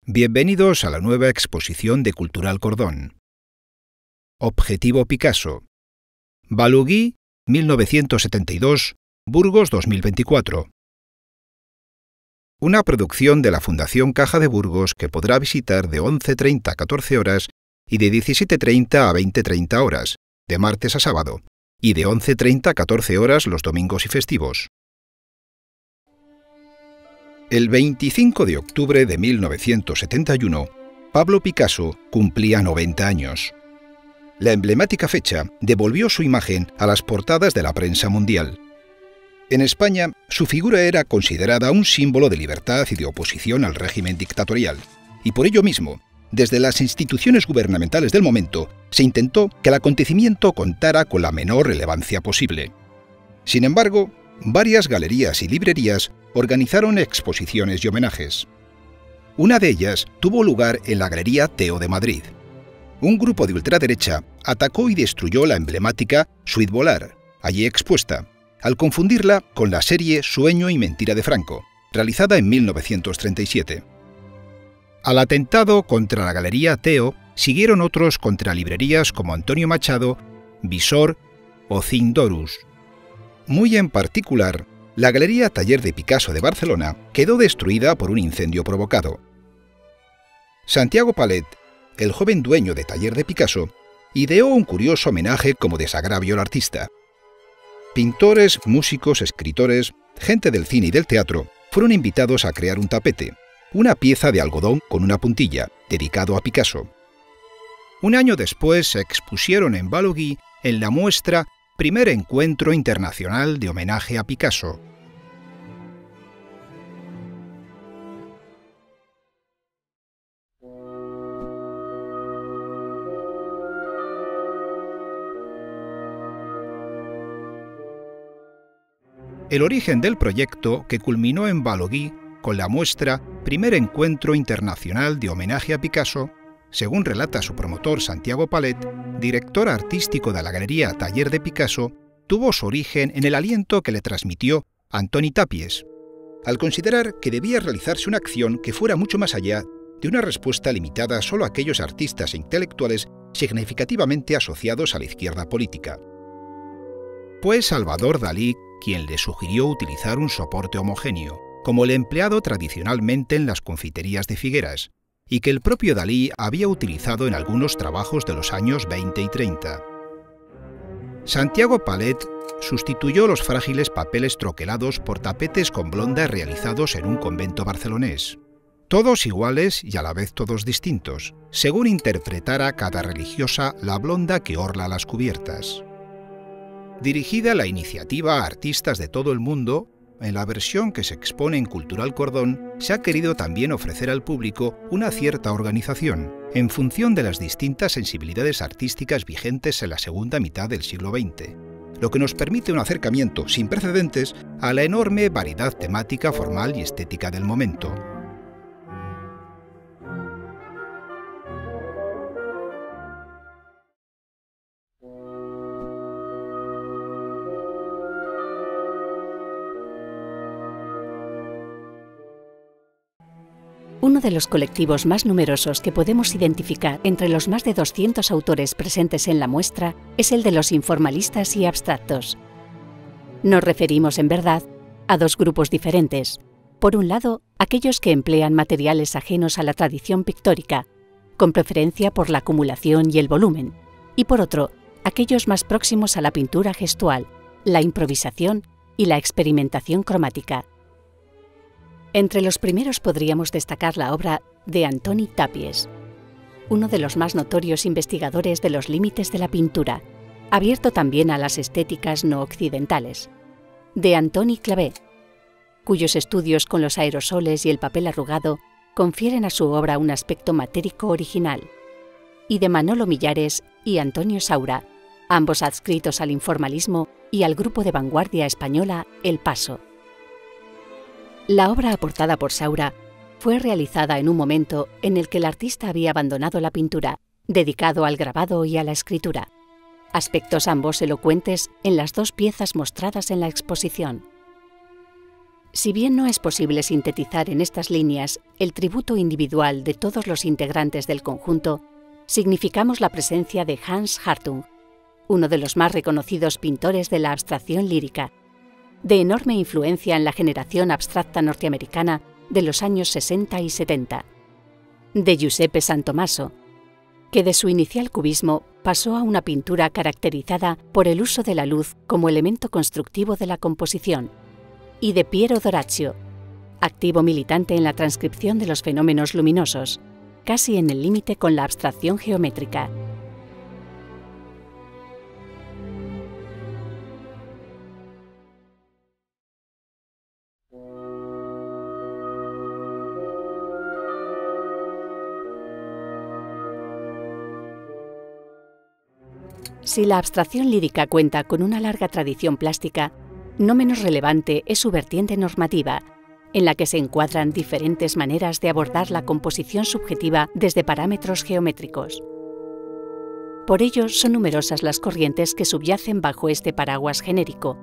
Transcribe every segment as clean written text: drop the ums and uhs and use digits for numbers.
Bienvenidos a la nueva exposición de Cultural Cordón. Objetivo Picasso. Balaguí, 1972, Burgos 2024. Una producción de la Fundación Caja de Burgos que podrá visitar de 11:30 a 14 horas y de 17:30 a 20:30 horas, de martes a sábado, y de 11:30 a 14 horas los domingos y festivos. El 25 de octubre de 1971, Pablo Picasso cumplía 90 años. La emblemática fecha devolvió su imagen a las portadas de la prensa mundial. En España, su figura era considerada un símbolo de libertad y de oposición al régimen dictatorial, y por ello mismo, desde las instituciones gubernamentales del momento, se intentó que el acontecimiento contara con la menor relevancia posible. Sin embargo, varias galerías y librerías organizaron exposiciones y homenajes. Una de ellas tuvo lugar en la Galería Teo de Madrid. Un grupo de ultraderecha atacó y destruyó la emblemática Suite Volar, allí expuesta, al confundirla con la serie Sueño y Mentira de Franco, realizada en 1937. Al atentado contra la Galería Teo siguieron otros contra librerías como Antonio Machado, Visor o Cindorus. Muy en particular, la Galería Taller de Picasso de Barcelona quedó destruida por un incendio provocado. Santiago Palet, el joven dueño de Taller de Picasso, ideó un curioso homenaje como desagravio al artista. Pintores, músicos, escritores, gente del cine y del teatro fueron invitados a crear un tapete, una pieza de algodón con una puntilla, dedicado a Picasso. Un año después se expusieron en Balaguí en la muestra Primer Encuentro Internacional de Homenaje a Picasso. El origen del proyecto, que culminó en Balaguí con la muestra Primer Encuentro Internacional de Homenaje a Picasso, según relata su promotor Santiago Palet, director artístico de la Galería Taller de Picasso, tuvo su origen en el aliento que le transmitió Antoni Tàpies, al considerar que debía realizarse una acción que fuera mucho más allá de una respuesta limitada solo a aquellos artistas e intelectuales significativamente asociados a la izquierda política. Fue Salvador Dalí quien le sugirió utilizar un soporte homogéneo, como el empleado tradicionalmente en las confiterías de Figueras, y que el propio Dalí había utilizado en algunos trabajos de los años 20 y 30. Santiago Palet sustituyó los frágiles papeles troquelados por tapetes con blonda realizados en un convento barcelonés. Todos iguales y a la vez todos distintos, según interpretara cada religiosa la blonda que orla las cubiertas. Dirigida la iniciativa a artistas de todo el mundo, en la versión que se expone en Cultural Cordón se ha querido también ofrecer al público una cierta organización, en función de las distintas sensibilidades artísticas vigentes en la segunda mitad del siglo XX, lo que nos permite un acercamiento sin precedentes a la enorme variedad temática, formal y estética del momento. Uno de los colectivos más numerosos que podemos identificar entre los más de 200 autores presentes en la muestra es el de los informalistas y abstractos. Nos referimos, en verdad, a dos grupos diferentes. Por un lado, aquellos que emplean materiales ajenos a la tradición pictórica, con preferencia por la acumulación y el volumen, y por otro, aquellos más próximos a la pintura gestual, la improvisación y la experimentación cromática. Entre los primeros podríamos destacar la obra de Antoni Tàpies, uno de los más notorios investigadores de los límites de la pintura, abierto también a las estéticas no occidentales, de Antoni Clavé, cuyos estudios con los aerosoles y el papel arrugado confieren a su obra un aspecto matérico original, y de Manolo Millares y Antonio Saura, ambos adscritos al informalismo y al grupo de vanguardia española El Paso. La obra aportada por Saura fue realizada en un momento en el que el artista había abandonado la pintura, dedicado al grabado y a la escritura, aspectos ambos elocuentes en las dos piezas mostradas en la exposición. Si bien no es posible sintetizar en estas líneas el tributo individual de todos los integrantes del conjunto, significamos la presencia de Hans Hartung, uno de los más reconocidos pintores de la abstracción lírica, de enorme influencia en la generación abstracta norteamericana de los años 60 y 70, de Giuseppe Santomaso, que de su inicial cubismo pasó a una pintura caracterizada por el uso de la luz como elemento constructivo de la composición, y de Piero Doraccio, activo militante en la transcripción de los fenómenos luminosos, casi en el límite con la abstracción geométrica. Si la abstracción lírica cuenta con una larga tradición plástica, no menos relevante es su vertiente normativa, en la que se encuadran diferentes maneras de abordar la composición subjetiva desde parámetros geométricos. Por ello, son numerosas las corrientes que subyacen bajo este paraguas genérico,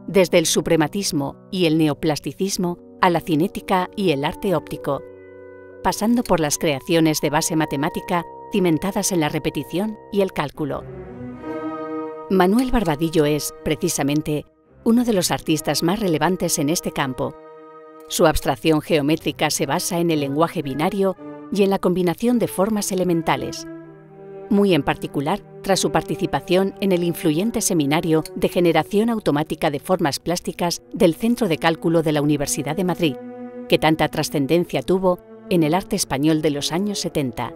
desde el suprematismo y el neoplasticismo a la cinética y el arte óptico, pasando por las creaciones de base matemática cimentadas en la repetición y el cálculo. Manuel Barbadillo es, precisamente, uno de los artistas más relevantes en este campo. Su abstracción geométrica se basa en el lenguaje binario y en la combinación de formas elementales, muy en particular tras su participación en el influyente seminario de generación automática de formas plásticas del Centro de Cálculo de la Universidad de Madrid, que tanta trascendencia tuvo en el arte español de los años 70.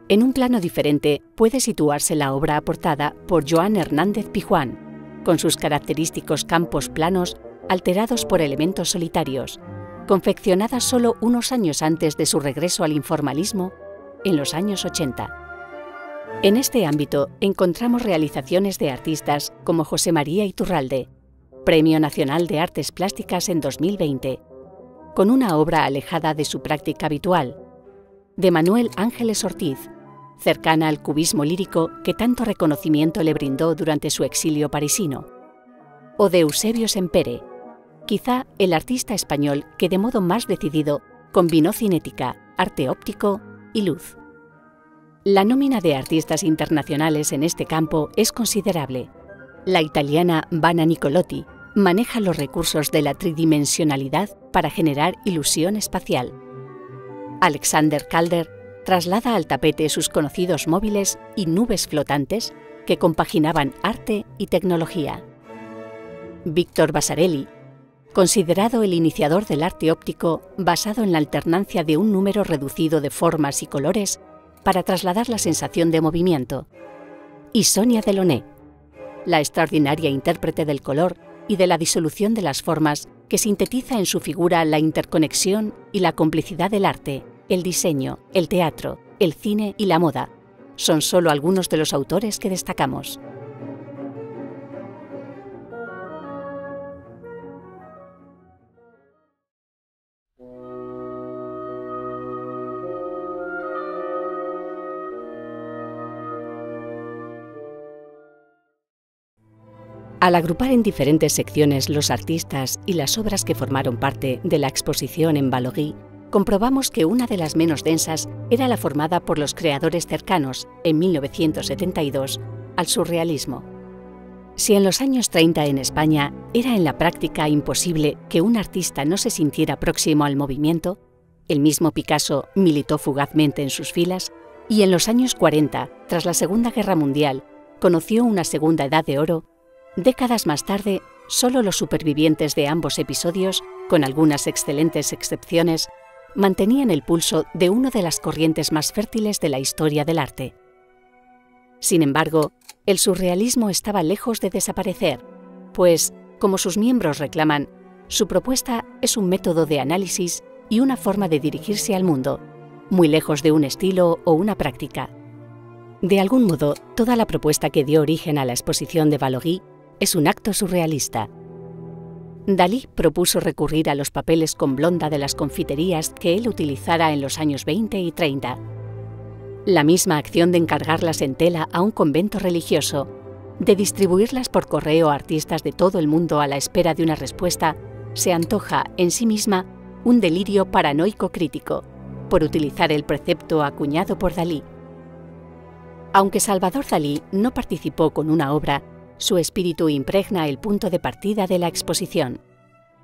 En un plano diferente puede situarse la obra aportada por Joan Hernández Pijuán, con sus característicos campos planos alterados por elementos solitarios, confeccionada solo unos años antes de su regreso al informalismo, en los años 80. En este ámbito encontramos realizaciones de artistas como José María Iturralde, Premio Nacional de Artes Plásticas en 2020, con una obra alejada de su práctica habitual, de Manuel Ángeles Ortiz, cercana al cubismo lírico que tanto reconocimiento le brindó durante su exilio parisino, o de Eusebio Sempere, quizá el artista español que de modo más decidido combinó cinética, arte óptico y luz. La nómina de artistas internacionales en este campo es considerable. La italiana Vanna Nicolotti maneja los recursos de la tridimensionalidad para generar ilusión espacial. Alexander Calder traslada al tapete sus conocidos móviles y nubes flotantes que compaginaban arte y tecnología. Víctor Vasarely, considerado el iniciador del arte óptico basado en la alternancia de un número reducido de formas y colores para trasladar la sensación de movimiento, y Sonia Delaunay, la extraordinaria intérprete del color y de la disolución de las formas que sintetiza en su figura la interconexión y la complicidad del arte, el diseño, el teatro, el cine y la moda. Son solo algunos de los autores que destacamos. Al agrupar en diferentes secciones los artistas y las obras que formaron parte de la exposición en Valory, comprobamos que una de las menos densas era la formada por los creadores cercanos, en 1972, al surrealismo. Si en los años 30 en España era en la práctica imposible que un artista no se sintiera próximo al movimiento, el mismo Picasso militó fugazmente en sus filas, y en los años 40, tras la Segunda Guerra Mundial, conoció una segunda edad de oro. Décadas más tarde, solo los supervivientes de ambos episodios, con algunas excelentes excepciones, mantenían el pulso de una de las corrientes más fértiles de la historia del arte. Sin embargo, el surrealismo estaba lejos de desaparecer, pues, como sus miembros reclaman, su propuesta es un método de análisis y una forma de dirigirse al mundo, muy lejos de un estilo o una práctica. De algún modo, toda la propuesta que dio origen a la exposición de Valory es un acto surrealista. Dalí propuso recurrir a los papeles con blonda de las confiterías que él utilizara en los años 20 y 30. La misma acción de encargarlas en tela a un convento religioso, de distribuirlas por correo a artistas de todo el mundo a la espera de una respuesta, se antoja en sí misma un delirio paranoico crítico, por utilizar el precepto acuñado por Dalí. Aunque Salvador Dalí no participó con una obra, su espíritu impregna el punto de partida de la exposición.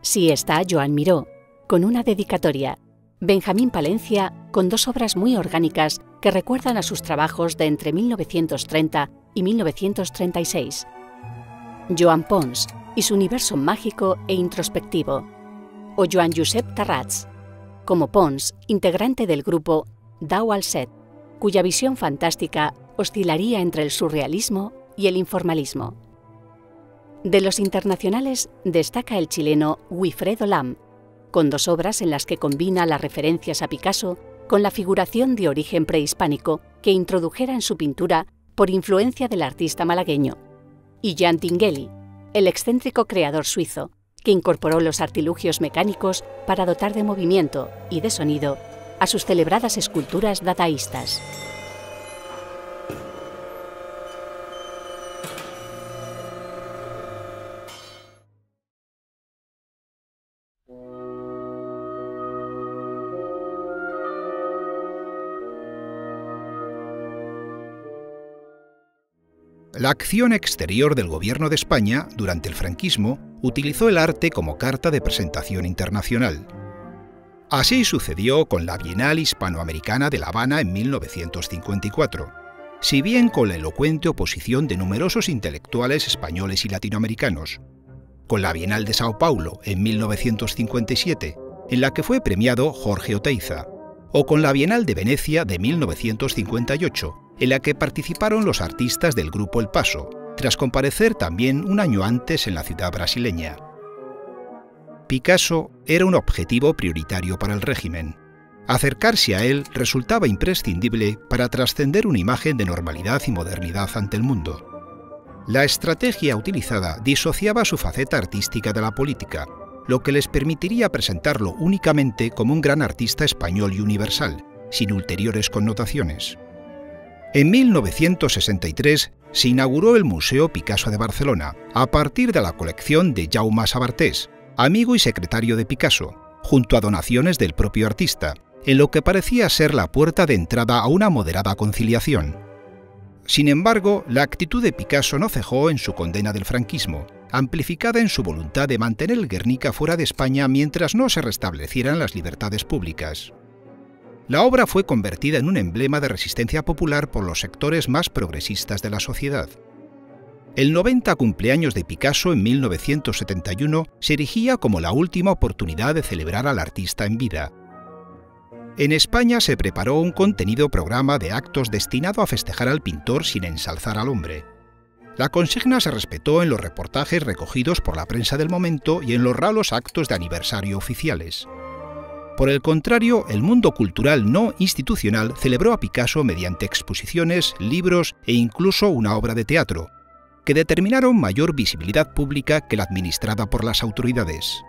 Sí está Joan Miró, con una dedicatoria, Benjamín Palencia, con dos obras muy orgánicas que recuerdan a sus trabajos de entre 1930 y 1936. Joan Pons y su universo mágico e introspectivo, o Joan Josep Tarrats, como Pons, integrante del grupo Dau al Set, cuya visión fantástica oscilaría entre el surrealismo y el informalismo. De los internacionales destaca el chileno Wilfredo Lam, con dos obras en las que combina las referencias a Picasso con la figuración de origen prehispánico que introdujera en su pintura por influencia del artista malagueño, y Jan Tinguely, el excéntrico creador suizo, que incorporó los artilugios mecánicos para dotar de movimiento y de sonido a sus celebradas esculturas dadaístas. La acción exterior del Gobierno de España durante el franquismo utilizó el arte como carta de presentación internacional. Así sucedió con la Bienal Hispanoamericana de La Habana en 1954, si bien con la elocuente oposición de numerosos intelectuales españoles y latinoamericanos, con la Bienal de Sao Paulo en 1957, en la que fue premiado Jorge Oteiza, o con la Bienal de Venecia de 1958, en la que participaron los artistas del grupo El Paso, tras comparecer también un año antes en la ciudad brasileña. Picasso era un objetivo prioritario para el régimen. Acercarse a él resultaba imprescindible para trascender una imagen de normalidad y modernidad ante el mundo. La estrategia utilizada disociaba su faceta artística de la política, lo que les permitiría presentarlo únicamente como un gran artista español y universal, sin ulteriores connotaciones. En 1963 se inauguró el Museo Picasso de Barcelona, a partir de la colección de Jaume Sabartés, amigo y secretario de Picasso, junto a donaciones del propio artista, en lo que parecía ser la puerta de entrada a una moderada conciliación. Sin embargo, la actitud de Picasso no cejó en su condena del franquismo, amplificada en su voluntad de mantener el Guernica fuera de España mientras no se restablecieran las libertades públicas. La obra fue convertida en un emblema de resistencia popular por los sectores más progresistas de la sociedad. El 90 cumpleaños de Picasso en 1971 se erigía como la última oportunidad de celebrar al artista en vida. En España se preparó un contenido programa de actos destinado a festejar al pintor sin ensalzar al hombre. La consigna se respetó en los reportajes recogidos por la prensa del momento y en los raros actos de aniversario oficiales. Por el contrario, el mundo cultural no institucional celebró a Picasso mediante exposiciones, libros e incluso una obra de teatro, que determinaron mayor visibilidad pública que la administrada por las autoridades.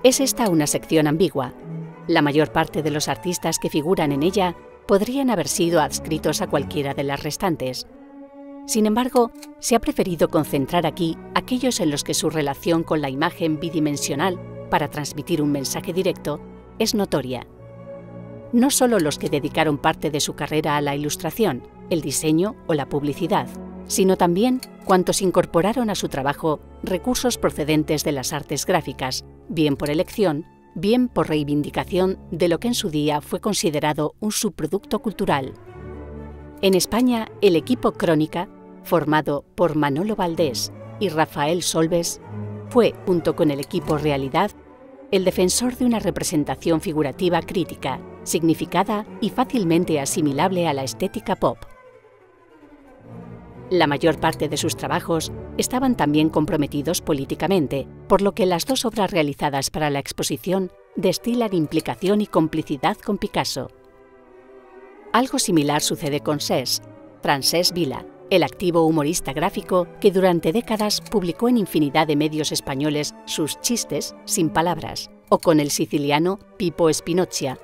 Es esta una sección ambigua. La mayor parte de los artistas que figuran en ella podrían haber sido adscritos a cualquiera de las restantes. Sin embargo, se ha preferido concentrar aquí aquellos en los que su relación con la imagen bidimensional para transmitir un mensaje directo es notoria. No solo los que dedicaron parte de su carrera a la ilustración, el diseño o la publicidad, sino también cuantos incorporaron a su trabajo recursos procedentes de las artes gráficas, bien por elección, bien por reivindicación de lo que en su día fue considerado un subproducto cultural. En España, el equipo Crónica, formado por Manolo Valdés y Rafael Solbes, fue, junto con el equipo Realidad, el defensor de una representación figurativa crítica, significada y fácilmente asimilable a la estética pop. La mayor parte de sus trabajos estaban también comprometidos políticamente, por lo que las dos obras realizadas para la exposición destilan implicación y complicidad con Picasso. Algo similar sucede con Cés, Francesc Vila, el activo humorista gráfico que durante décadas publicó en infinidad de medios españoles sus chistes sin palabras, o con el siciliano Pipo Spinocchia.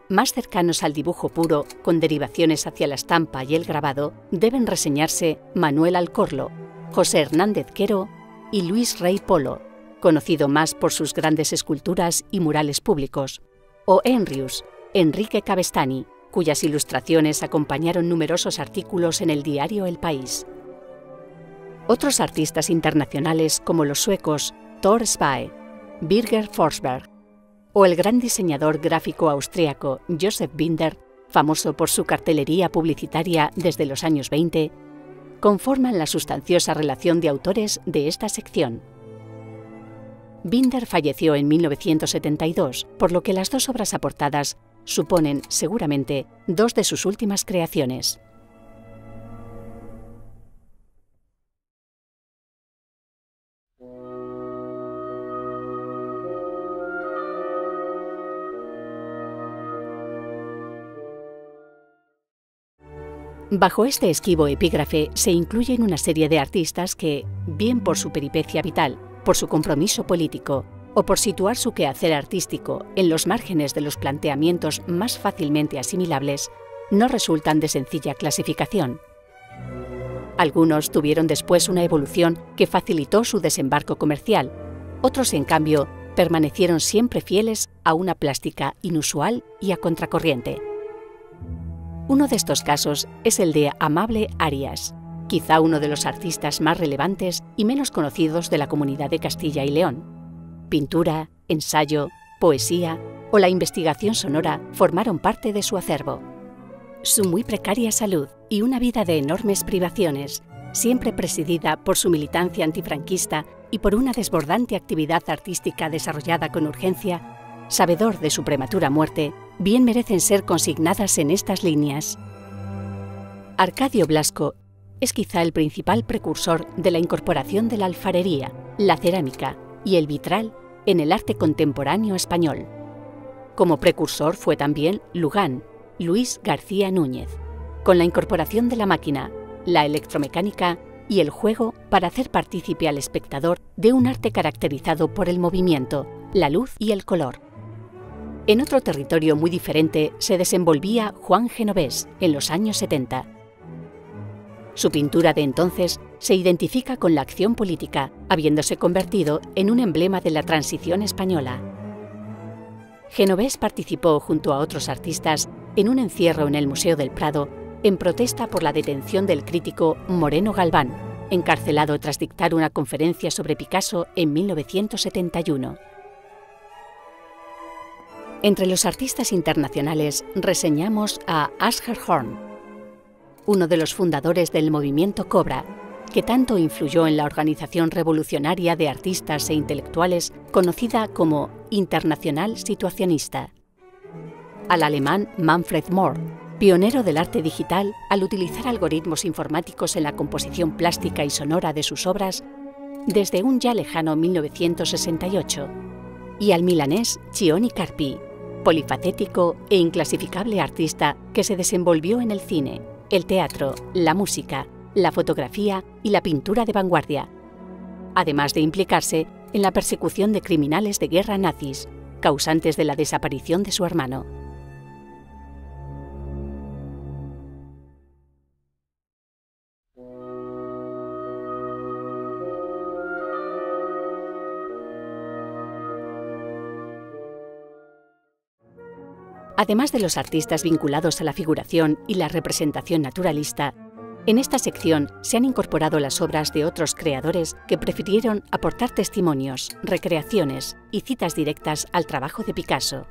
Más cercanos al dibujo puro, con derivaciones hacia la estampa y el grabado, deben reseñarse Manuel Alcorlo, José Hernández Quero y Luis Rey Polo, conocido más por sus grandes esculturas y murales públicos, o Enrius, Enrique Cabestany, cuyas ilustraciones acompañaron numerosos artículos en el diario El País. Otros artistas internacionales como los suecos Thor Spee, Birger Forsberg o el gran diseñador gráfico austríaco Joseph Binder, famoso por su cartelería publicitaria desde los años 20, conforman la sustanciosa relación de autores de esta sección. Binder falleció en 1972, por lo que las dos obras aportadas suponen, seguramente, dos de sus últimas creaciones. Bajo este esquivo epígrafe se incluyen una serie de artistas que, bien por su peripecia vital, por su compromiso político o por situar su quehacer artístico en los márgenes de los planteamientos más fácilmente asimilables, no resultan de sencilla clasificación. Algunos tuvieron después una evolución que facilitó su desembarco comercial, otros, en cambio, permanecieron siempre fieles a una plástica inusual y a contracorriente. Uno de estos casos es el de Amable Arias, quizá uno de los artistas más relevantes y menos conocidos de la comunidad de Castilla y León. Pintura, ensayo, poesía o la investigación sonora formaron parte de su acervo. Su muy precaria salud y una vida de enormes privaciones, siempre presidida por su militancia antifranquista y por una desbordante actividad artística desarrollada con urgencia, sabedor de su prematura muerte, bien merecen ser consignadas en estas líneas. Arcadio Blasco es quizá el principal precursor de la incorporación de la alfarería, la cerámica y el vitral en el arte contemporáneo español. Como precursor fue también Lugán, Luis García Núñez, con la incorporación de la máquina, la electromecánica y el juego para hacer partícipe al espectador de un arte caracterizado por el movimiento, la luz y el color. En otro territorio muy diferente se desenvolvía Juan Genovés en los años 70. Su pintura de entonces se identifica con la acción política, habiéndose convertido en un emblema de la transición española. Genovés participó junto a otros artistas en un encierro en el Museo del Prado en protesta por la detención del crítico Moreno Galván, encarcelado tras dictar una conferencia sobre Picasso en 1971. Entre los artistas internacionales reseñamos a Asger Horn, uno de los fundadores del movimiento Cobra, que tanto influyó en la organización revolucionaria de artistas e intelectuales conocida como Internacional Situacionista. Al alemán Manfred Mohr, pionero del arte digital al utilizar algoritmos informáticos en la composición plástica y sonora de sus obras desde un ya lejano 1968, y al milanés Cioni Carpi, polifacético e inclasificable artista que se desenvolvió en el cine, el teatro, la música, la fotografía y la pintura de vanguardia, además de implicarse en la persecución de criminales de guerra nazis, causantes de la desaparición de su hermano. Además de los artistas vinculados a la figuración y la representación naturalista, en esta sección se han incorporado las obras de otros creadores que prefirieron aportar testimonios, recreaciones y citas directas al trabajo de Picasso.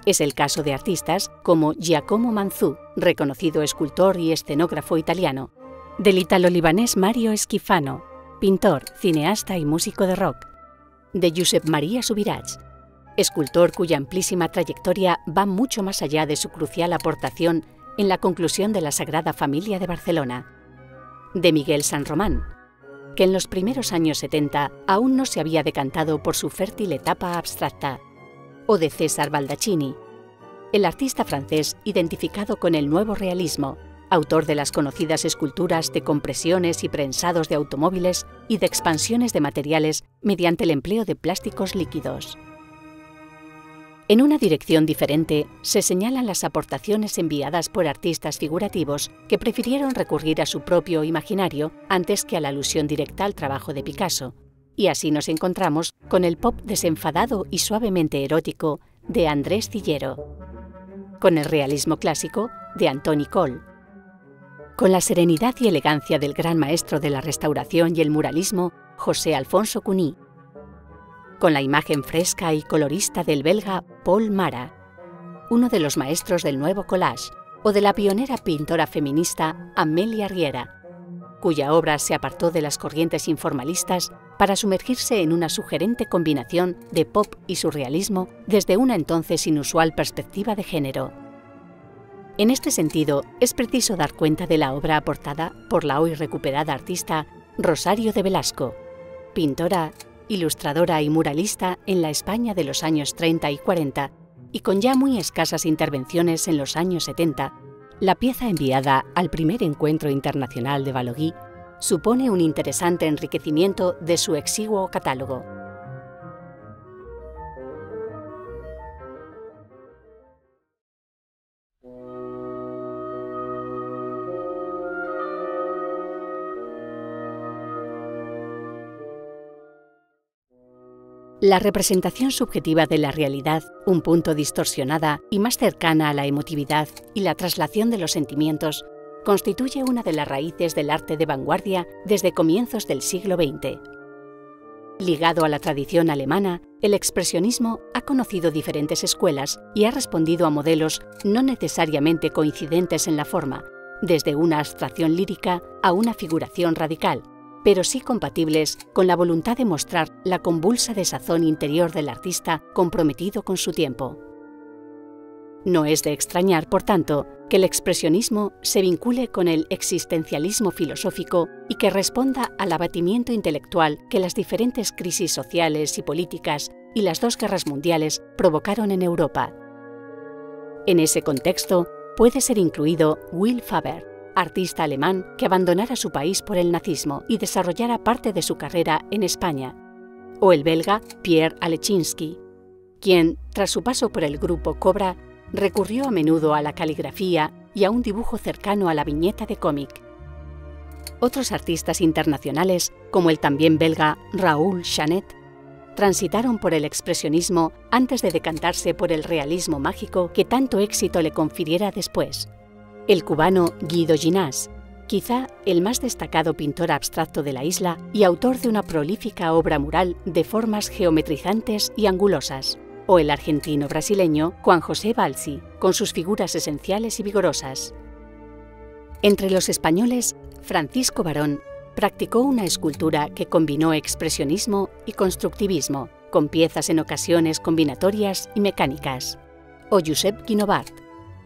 Es el caso de artistas como Giacomo Manzù, reconocido escultor y escenógrafo italiano, del italo-libanés Mario Schifano, pintor, cineasta y músico de rock, de Josep Maria Subirats, escultor cuya amplísima trayectoria va mucho más allá de su crucial aportación en la conclusión de la Sagrada Familia de Barcelona, de Miguel San Román, que en los primeros años 70 aún no se había decantado por su fértil etapa abstracta, o de César Baldacchini, el artista francés identificado con el nuevo realismo, autor de las conocidas esculturas de compresiones y prensados de automóviles y de expansiones de materiales mediante el empleo de plásticos líquidos. En una dirección diferente, se señalan las aportaciones enviadas por artistas figurativos que prefirieron recurrir a su propio imaginario antes que a la alusión directa al trabajo de Picasso, y así nos encontramos con el pop desenfadado y suavemente erótico de Andrés Cillero, con el realismo clásico de Antoni Coll, con la serenidad y elegancia del gran maestro de la restauración y el muralismo, José Alfonso Cuní, con la imagen fresca y colorista del belga Paul Mara, uno de los maestros del nuevo collage, o de la pionera pintora feminista Amélia Riera, cuya obra se apartó de las corrientes informalistas para sumergirse en una sugerente combinación de pop y surrealismo desde una entonces inusual perspectiva de género. En este sentido, es preciso dar cuenta de la obra aportada por la hoy recuperada artista Rosario de Velasco, pintora, ilustradora y muralista en la España de los años 30 y 40, y con ya muy escasas intervenciones en los años 70, la pieza enviada al primer encuentro internacional de Baloguí supone un interesante enriquecimiento de su exiguo catálogo. La representación subjetiva de la realidad, un punto distorsionada y más cercana a la emotividad y la traslación de los sentimientos, constituye una de las raíces del arte de vanguardia desde comienzos del siglo XX. Ligado a la tradición alemana, el expresionismo ha conocido diferentes escuelas y ha respondido a modelos no necesariamente coincidentes en la forma, desde una abstracción lírica a una figuración radical, pero sí compatibles con la voluntad de mostrar la convulsa desazón interior del artista comprometido con su tiempo. No es de extrañar, por tanto, que el expresionismo se vincule con el existencialismo filosófico y que responda al abatimiento intelectual que las diferentes crisis sociales y políticas y las dos guerras mundiales provocaron en Europa. En ese contexto puede ser incluido Will Faber, artista alemán que abandonara su país por el nazismo y desarrollara parte de su carrera en España, o el belga Pierre Alechinsky, quien, tras su paso por el grupo Cobra, recurrió a menudo a la caligrafía y a un dibujo cercano a la viñeta de cómic. Otros artistas internacionales, como el también belga Raoul Chanet, transitaron por el expresionismo antes de decantarse por el realismo mágico que tanto éxito le confiriera después. El cubano Guido Ginás, quizá el más destacado pintor abstracto de la isla y autor de una prolífica obra mural de formas geometrizantes y angulosas, o el argentino-brasileño Juan José Balsi, con sus figuras esenciales y vigorosas. Entre los españoles, Francisco Barón practicó una escultura que combinó expresionismo y constructivismo, con piezas en ocasiones combinatorias y mecánicas, o Josep Guinovart,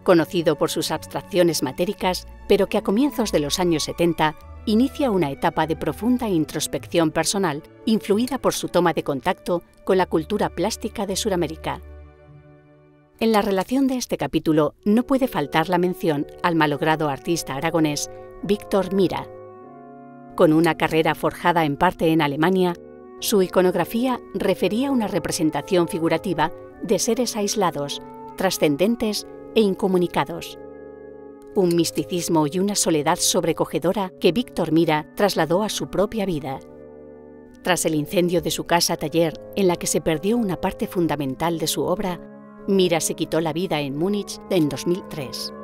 conocido por sus abstracciones matéricas, pero que a comienzos de los años 70 inicia una etapa de profunda introspección personal, influida por su toma de contacto con la cultura plástica de Sudamérica. En la relación de este capítulo no puede faltar la mención al malogrado artista aragonés Víctor Mira. Con una carrera forjada en parte en Alemania, su iconografía refería una representación figurativa de seres aislados, trascendentes e incomunicados. Un misticismo y una soledad sobrecogedora que Víctor Mira trasladó a su propia vida. Tras el incendio de su casa-taller, en la que se perdió una parte fundamental de su obra, Mira se quitó la vida en Múnich en 2003.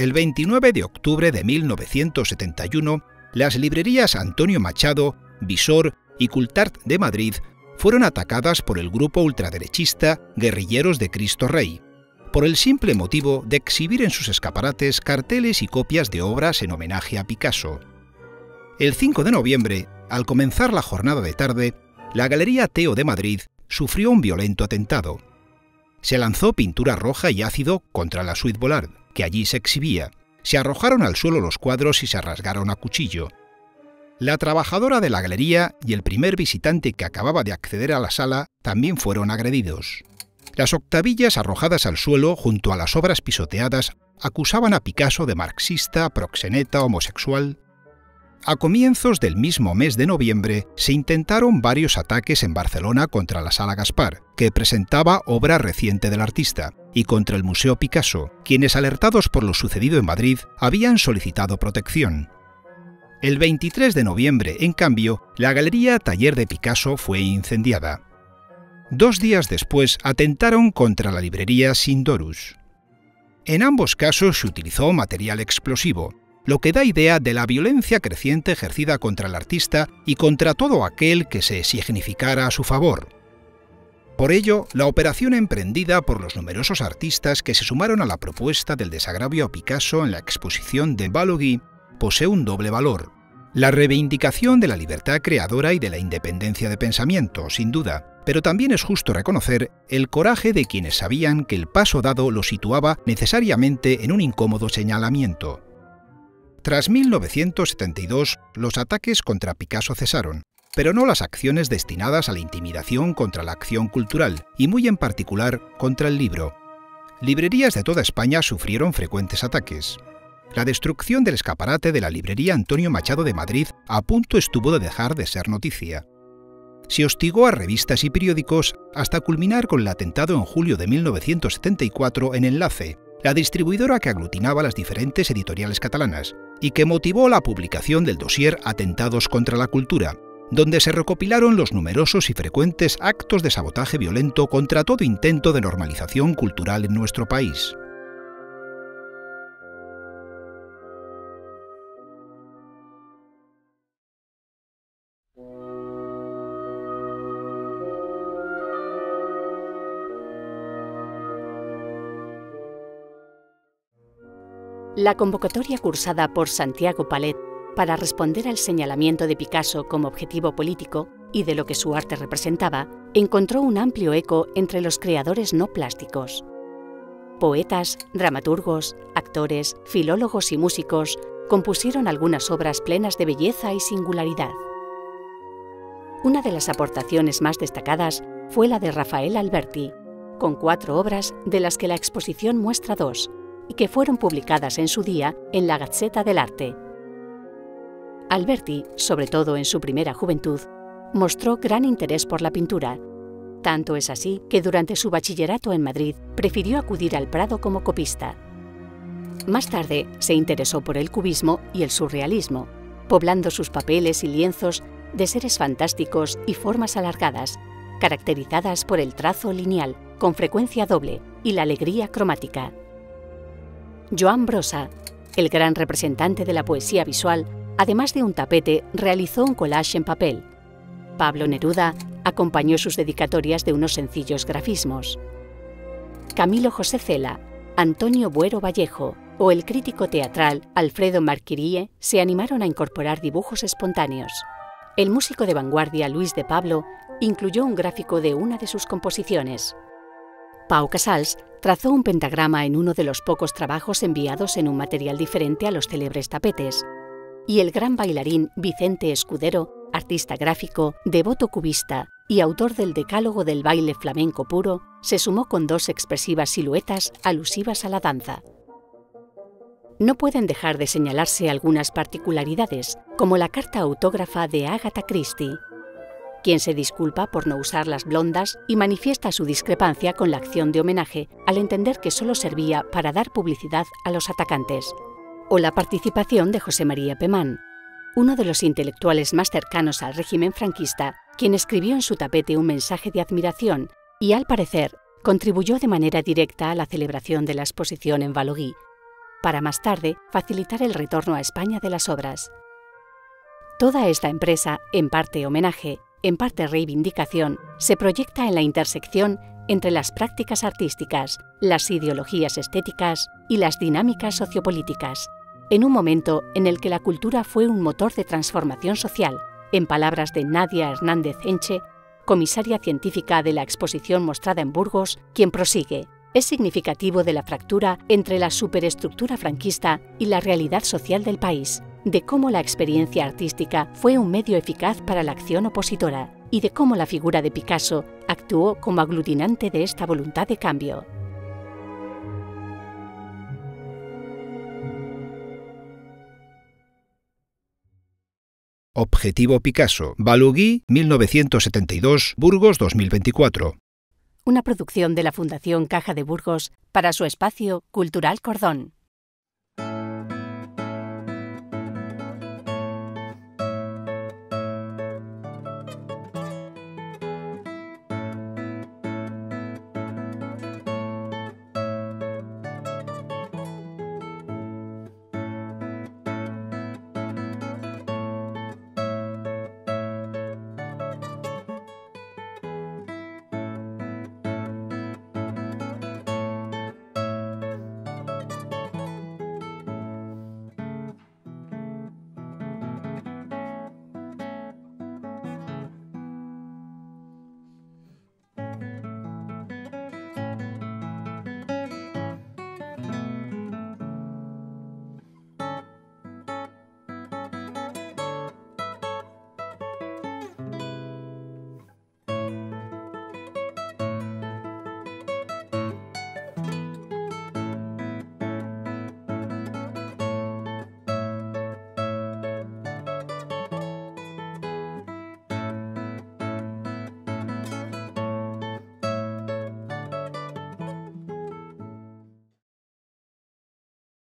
El 29 de octubre de 1971, las librerías Antonio Machado, Visor y Cultart de Madrid fueron atacadas por el grupo ultraderechista Guerrilleros de Cristo Rey, por el simple motivo de exhibir en sus escaparates carteles y copias de obras en homenaje a Picasso. El 5 de noviembre, al comenzar la jornada de tarde, la Galería Teo de Madrid sufrió un violento atentado. Se lanzó pintura roja y ácido contra la Suite Bollard, que allí se exhibía. Se arrojaron al suelo los cuadros y se rasgaron a cuchillo. La trabajadora de la galería y el primer visitante que acababa de acceder a la sala también fueron agredidos. Las octavillas arrojadas al suelo junto a las obras pisoteadas acusaban a Picasso de marxista, proxeneta, homosexual. A comienzos del mismo mes de noviembre se intentaron varios ataques en Barcelona contra la Sala Gaspar, que presentaba obra reciente del artista, y contra el Museo Picasso, quienes, alertados por lo sucedido en Madrid, habían solicitado protección. El 23 de noviembre, en cambio, la Galería Taller de Picasso fue incendiada. 2 días después atentaron contra la librería Sindorus. En ambos casos se utilizó material explosivo, lo que da idea de la violencia creciente ejercida contra el artista y contra todo aquel que se significara a su favor. Por ello, la operación emprendida por los numerosos artistas que se sumaron a la propuesta del desagravio a Picasso en la exposición de Balaguer posee un doble valor: la reivindicación de la libertad creadora y de la independencia de pensamiento, sin duda, pero también es justo reconocer el coraje de quienes sabían que el paso dado lo situaba necesariamente en un incómodo señalamiento. Tras 1972, los ataques contra Picasso cesaron, pero no las acciones destinadas a la intimidación contra la acción cultural, y muy en particular contra el libro. Librerías de toda España sufrieron frecuentes ataques. La destrucción del escaparate de la librería Antonio Machado de Madrid a punto estuvo de dejar de ser noticia. Se hostigó a revistas y periódicos hasta culminar con el atentado en julio de 1974 en Enlace, la distribuidora que aglutinaba las diferentes editoriales catalanas, y que motivó la publicación del dossier Atentados contra la Cultura, donde se recopilaron los numerosos y frecuentes actos de sabotaje violento contra todo intento de normalización cultural en nuestro país. La convocatoria cursada por Santiago Palet para responder al señalamiento de Picasso como objetivo político y de lo que su arte representaba, encontró un amplio eco entre los creadores no plásticos. Poetas, dramaturgos, actores, filólogos y músicos compusieron algunas obras plenas de belleza y singularidad. Una de las aportaciones más destacadas fue la de Rafael Alberti, con 4 obras de las que la exposición muestra 2, y que fueron publicadas en su día en la Gazzetta dell'Arte. Alberti, sobre todo en su primera juventud, mostró gran interés por la pintura. Tanto es así que durante su bachillerato en Madrid prefirió acudir al Prado como copista. Más tarde se interesó por el cubismo y el surrealismo, poblando sus papeles y lienzos de seres fantásticos y formas alargadas, caracterizadas por el trazo lineal, con frecuencia doble, y la alegría cromática. Joan Brossa, el gran representante de la poesía visual, además de un tapete, realizó un collage en papel. Pablo Neruda acompañó sus dedicatorias de unos sencillos grafismos. Camilo José Cela, Antonio Buero Vallejo o el crítico teatral Alfredo Marquirie se animaron a incorporar dibujos espontáneos. El músico de vanguardia Luis de Pablo incluyó un gráfico de una de sus composiciones. Pau Casals trazó un pentagrama en uno de los pocos trabajos enviados en un material diferente a los célebres tapetes, y el gran bailarín Vicente Escudero, artista gráfico, devoto cubista y autor del Decálogo del baile flamenco puro, se sumó con 2 expresivas siluetas alusivas a la danza. No pueden dejar de señalarse algunas particularidades, como la carta autógrafa de Agatha Christie, quien se disculpa por no usar las blondas y manifiesta su discrepancia con la acción de homenaje al entender que solo servía para dar publicidad a los atacantes. O la participación de José María Pemán, uno de los intelectuales más cercanos al régimen franquista, quien escribió en su tapete un mensaje de admiración y, al parecer, contribuyó de manera directa a la celebración de la exposición en Balaguer, para más tarde facilitar el retorno a España de las obras. Toda esta empresa, en parte homenaje, en parte reivindicación, se proyecta en la intersección entre las prácticas artísticas, las ideologías estéticas y las dinámicas sociopolíticas, en un momento en el que la cultura fue un motor de transformación social, en palabras de Nadia Hernández Enche, comisaria científica de la exposición mostrada en Burgos, quien prosigue: es significativo de la fractura entre la superestructura franquista y la realidad social del país, de cómo la experiencia artística fue un medio eficaz para la acción opositora y de cómo la figura de Picasso actuó como aglutinante de esta voluntad de cambio. Objetivo Picasso, Balugui, 1972, Burgos 2024. Una producción de la Fundación Caja de Burgos para su espacio Cultural Cordón.